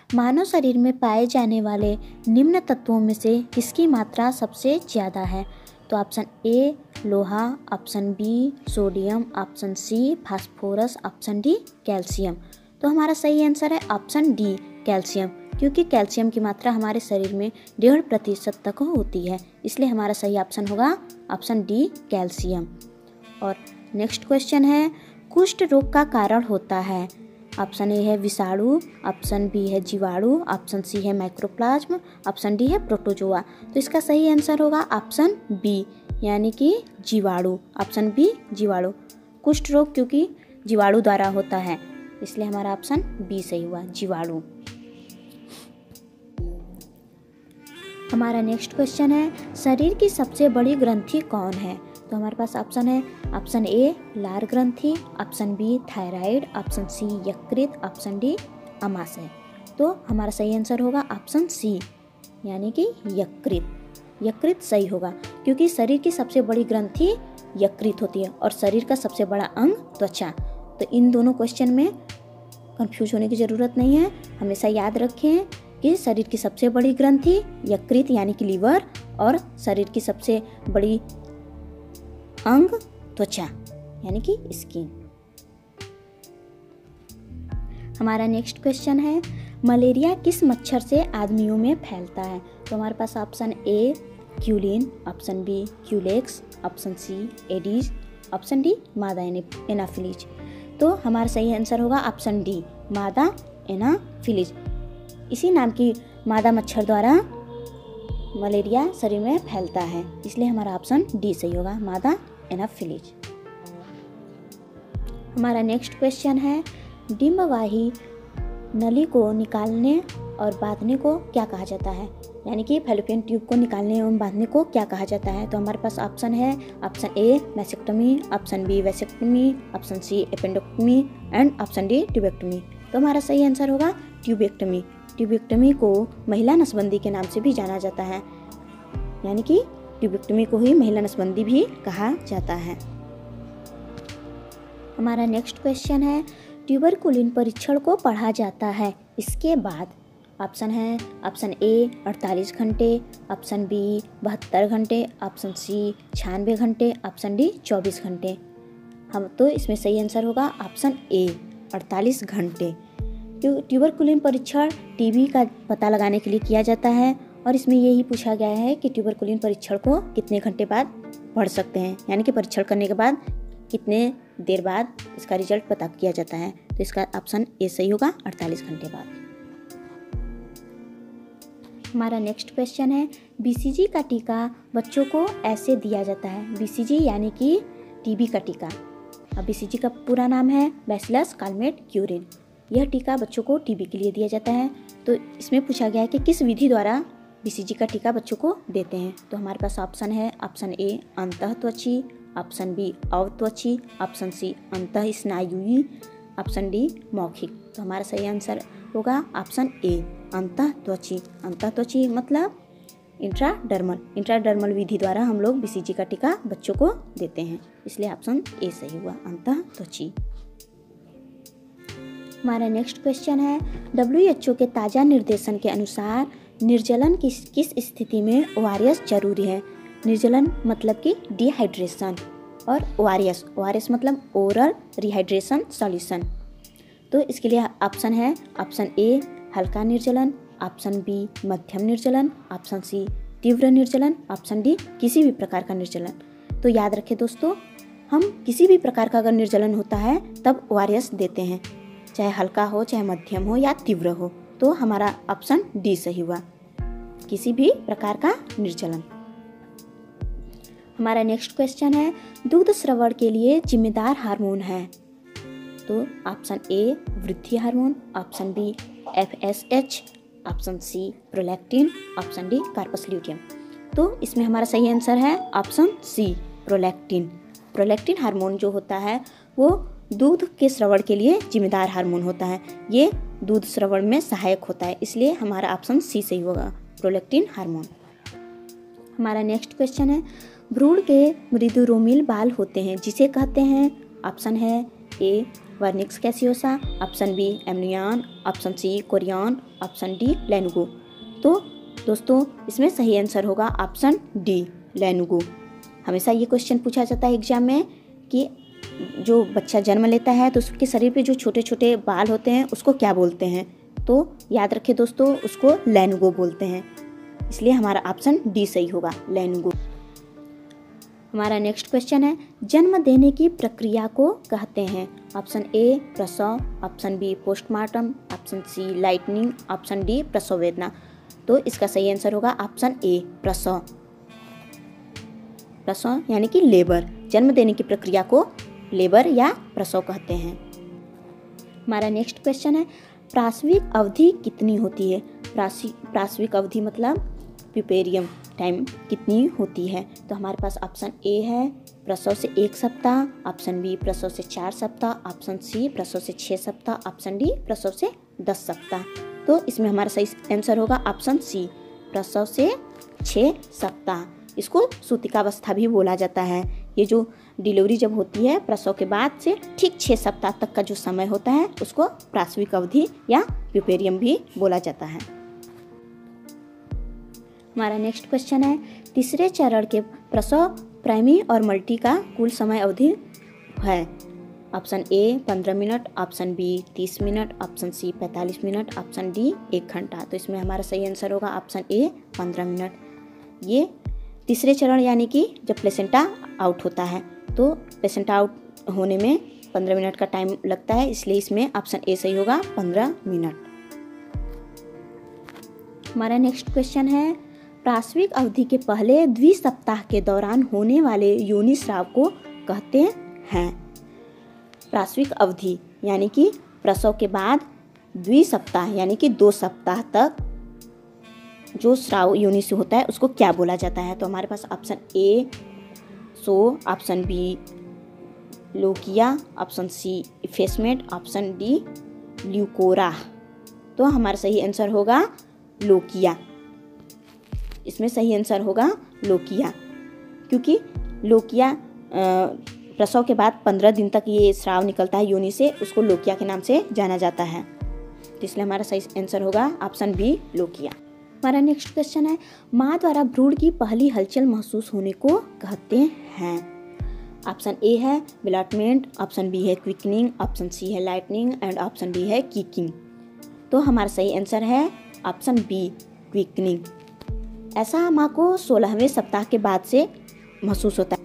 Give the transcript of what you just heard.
मानव शरीर में पाए जाने वाले निम्न तत्वों में से किसकी मात्रा सबसे ज़्यादा है? तो ऑप्शन ए लोहा, option B sodium, option C phosphorus, option D calcium. तो हमारा सही आंसर है ऑप्शन डी कैल्शियम, क्योंकि कैल्शियम की मात्रा हमारे शरीर में 1.5% तक होती है, इसलिए हमारा सही ऑप्शन होगा ऑप्शन डी कैल्शियम। और नेक्स्ट क्वेश्चन है, कुष्ठ रोग का कारण होता है? ऑप्शन ए है विषाणु, ऑप्शन बी है जीवाणु, ऑप्शन सी है माइक्रोप्लाज्म, ऑप्शन डी है प्रोटोजोआ। तो इसका सही आंसर होगा ऑप्शन बी, यानी कि जीवाणु। ऑप्शन बी जीवाणु। कुष्ठ रोग क्योंकि जीवाणु द्वारा होता है, इसलिए हमारा ऑप्शन बी सही हुआ, जीवाणु। हमारा नेक्स्ट क्वेश्चन है, शरीर की सबसे बड़ी ग्रंथि कौन है? तो हमारे पास ऑप्शन है, ऑप्शन ए लार ग्रंथि, option B thyroid, option C यकृत, ऑप्शन डी अमाशय। तो हमारा सही आंसर होगा ऑप्शन सी, यानी कि यकृत। यकृत सही होगा, क्योंकि शरीर की सबसे बड़ी ग्रंथि यकृत होती है और शरीर का सबसे बड़ा अंग त्वचा। तो इन दोनों क्वेश्चन में कंफ्यूज होने की ज़रूरत नहीं है। हमेशा याद रखें कि शरीर की सबसे बड़ी ग्रंथि यकृत यानी कि लीवर, और शरीर की सबसे बड़ी अंग त्वचा यानी कि स्किन। हमारा नेक्स्ट क्वेश्चन है, मलेरिया किस मच्छर से आदमियों में फैलता है? तो हमारे पास ऑप्शन ए क्यूलिन, option B Culex, option C Aedes, option D मादा एनाफिलीज। तो हमारा सही आंसर होगा ऑप्शन डी मादा एनाफिलीज। इसी नाम की मादा मच्छर द्वारा मलेरिया शरीर में फैलता है, इसलिए हमारा ऑप्शन डी सही होगा, मादा एनाफिलीज। हमारा नेक्स्ट क्वेश्चन है, डिंबवाही नली को निकालने और बांधने को क्या कहा जाता है? यानी कि फैलोपियन ट्यूब को निकालने एवं बांधने को क्या कहा जाता है? तो हमारे पास ऑप्शन है, option A mastectomy, option B vasectomy, option C appendectomy and option D tubectomy. तो हमारा सही आंसर होगा ट्यूबेक्टोमी। ट्यूबेक्टोमी को महिला नसबंदी के नाम से भी जाना जाता है, यानी कि ट्यूबेक्टोमी को ही महिला नसबंदी भी कहा जाता है। हमारा नेक्स्ट क्वेश्चन है, ट्यूबरकुलिन परीक्षण को पढ़ा जाता है इसके बाद? ऑप्शन है, ऑप्शन ए 48 घंटे, ऑप्शन बी 72 घंटे, ऑप्शन सी 96 घंटे, ऑप्शन डी 24 घंटे। हम तो इसमें सही आंसर होगा ऑप्शन ए 48 घंटे। ट्यूबरकुलिन परीक्षण टीबी का पता लगाने के लिए किया जाता है, और इसमें यही पूछा गया है कि ट्यूबरकुलिन परीक्षण को कितने घंटे बाद पढ़ सकते हैं, यानी कि परीक्षण करने के बाद कितने देर बाद इसका रिजल्ट पता किया जाता है। तो इसका ऑप्शन ए सही होगा 48 घंटे बाद। हमारा नेक्स्ट क्वेश्चन है, बीसीजी का टीका बच्चों को ऐसे दिया जाता है? बीसीजी यानी कि टीबी का टीका। अब बीसीजी का पूरा नाम है बैसिलस कालमेट-क्यूरिन। यह टीका बच्चों को टीबी के लिए दिया जाता है। तो इसमें पूछा गया है कि किस विधि द्वारा बीसीजी का टीका बच्चों को देते हैं? तो हमारे पास ऑप्शन है, ऑप्शन ए अंतःत्वची, ऑप्शन बी अवत्वची, ऑप्शन सी अंतःस्नायुई, ऑप्शन डी मौखिक। तो हमारा सही आंसर होगा ऑप्शन ए अंतःत्वची। अंतःत्वची मतलब इंट्राडर्मल विधि द्वारा हम लोग बीसीजी का टीका बच्चों को देते हैं, इसलिए ऑप्शन ए सही हुआ, अंतःत्वची। हमारा नेक्स्ट क्वेश्चन है, WHO के ताज़ा निर्देशन के अनुसार निर्जलन किस स्थिति में ओआरएस जरूरी है? निर्जलन मतलब कि डिहाइड्रेशन, और ओआरएस मतलब ओरल रिहाइड्रेशन सॉल्यूशन। तो इसके लिए ऑप्शन है, ऑप्शन ए हल्का निर्जलन, ऑप्शन बी मध्यम निर्जलन, ऑप्शन सी तीव्र निर्जलन, ऑप्शन डी किसी भी प्रकार का निर्जलन। तो याद रखें दोस्तों, हम किसी भी प्रकार का अगर निर्जलन होता है तब ओआरएस देते हैं, चाहे हल्का हो, चाहे मध्यम हो या तीव्र हो। तो हमारा ऑप्शन डी सही हुआ, किसी भी प्रकार का निर्जलन। हमारा नेक्स्ट क्वेश्चन है, दुग्ध स्रवण के लिए जिम्मेदार हार्मोन है? तो ऑप्शन ए वृद्धि hormone, option B FSH, option C prolactin, option D corpus luteum. तो इसमें हमारा सही आंसर है option C prolactin. Prolactin hormone जो होता है वो दूध के स्रवण के लिए जिम्मेदार हार्मोन होता है। ये दूध स्रवण में सहायक होता है, इसलिए हमारा ऑप्शन सी सही होगा, प्रोलैक्टिन हार्मोन। हमारा नेक्स्ट क्वेश्चन है, भ्रूण के मृदुरोमिल बाल होते हैं जिसे कहते हैं? ऑप्शन है A vernix caseosa, option B amnion, option C chorion, option D lanugo. तो दोस्तों इसमें सही आंसर होगा ऑप्शन डी लेनुगो। हमेशा ये क्वेश्चन पूछा जाता है एग्जाम में कि जो बच्चा जन्म लेता है तो उसके शरीर पे जो छोटे छोटे बाल होते हैं उसको क्या बोलते हैं, तो याद रखें दोस्तों उसको लेनुगो बोलते हैं। इसलिए हमारा ऑप्शन डी सही होगा, लेनुगो। हमारा नेक्स्ट क्वेश्चन है जन्म देने की प्रक्रिया को कहते हैं। ऑप्शन ए प्रसव, option B postmortem, option C lightning, option D प्रसव वेदना। तो इसका सही आंसर होगा ऑप्शन ए प्रसव। प्रसव यानी कि लेबर, जन्म देने की प्रक्रिया को लेबर या प्रसव कहते हैं। हमारा नेक्स्ट क्वेश्चन है प्रासविक अवधि कितनी होती है। प्रासविक अवधि मतलब प्यूपेरियम टाइम कितनी होती है। तो हमारे पास ऑप्शन ए है प्रसव से 1 सप्ताह, ऑप्शन बी प्रसव से 4 सप्ताह, ऑप्शन सी प्रसव से 6 सप्ताह, ऑप्शन डी प्रसव से 10 सप्ताह। तो इसमें हमारा सही आंसर होगा ऑप्शन सी प्रसव से 6 सप्ताह। इसको सूतिकावस्था भी बोला जाता है। ये जो डिलीवरी जब होती है प्रसव के बाद से ठीक 6 सप्ताह तक का जो समय होता है उसको प्रासविक अवधि या प्यूपेरियम भी बोला जाता है। हमारा नेक्स्ट क्वेश्चन है तीसरे चरण के प्रसव प्राइमी और मल्टी का कुल समय अवधि है। Option A 15 minute, option B 30 minute, option C 45 minute, option D 1 घंटा। तो इसमें हमारा सही आंसर होगा ऑप्शन ए 15 मिनट। ये तीसरे चरण यानी कि जब प्लेसेंटा आउट होता है तो प्लेसेंटा आउट होने में 15 मिनट का टाइम लगता है, इसलिए इसमें ऑप्शन ए सही होगा 15 मिनट। हमारा नेक्स्ट क्वेश्चन है प्रासविक अवधि के पहले द्विसप्ताह के दौरान होने वाले योनि स्राव को कहते हैं। प्रासविक अवधि यानी कि प्रसव के बाद द्विसप्ताह यानी कि 2 सप्ताह तक जो स्राव योनि से होता है उसको क्या बोला जाता है। तो हमारे पास option A show, option B lochia, option C effacement, option D leucorrhoea. तो हमारा सही आंसर होगा लोकिया। इसमें सही आंसर होगा लोकिया, क्योंकि लोकिया प्रसव के बाद 15 दिन तक ये स्राव निकलता है योनि से, उसको लोकिया के नाम से जाना जाता है। तो इसलिए हमारा सही आंसर होगा ऑप्शन बी लोकिया। हमारा नेक्स्ट क्वेश्चन है माँ द्वारा भ्रूण की पहली हलचल महसूस होने को कहते हैं। ऑप्शन ए है बिलाटमेंट, ऑप्शन बी है क्विकनिंग, ऑप्शन सी है लाइटनिंग एंड ऑप्शन डी है किकिंग। तो हमारा सही आंसर है ऑप्शन बी क्विकनिंग। ऐसा माँ को 16वें सप्ताह के बाद से महसूस होता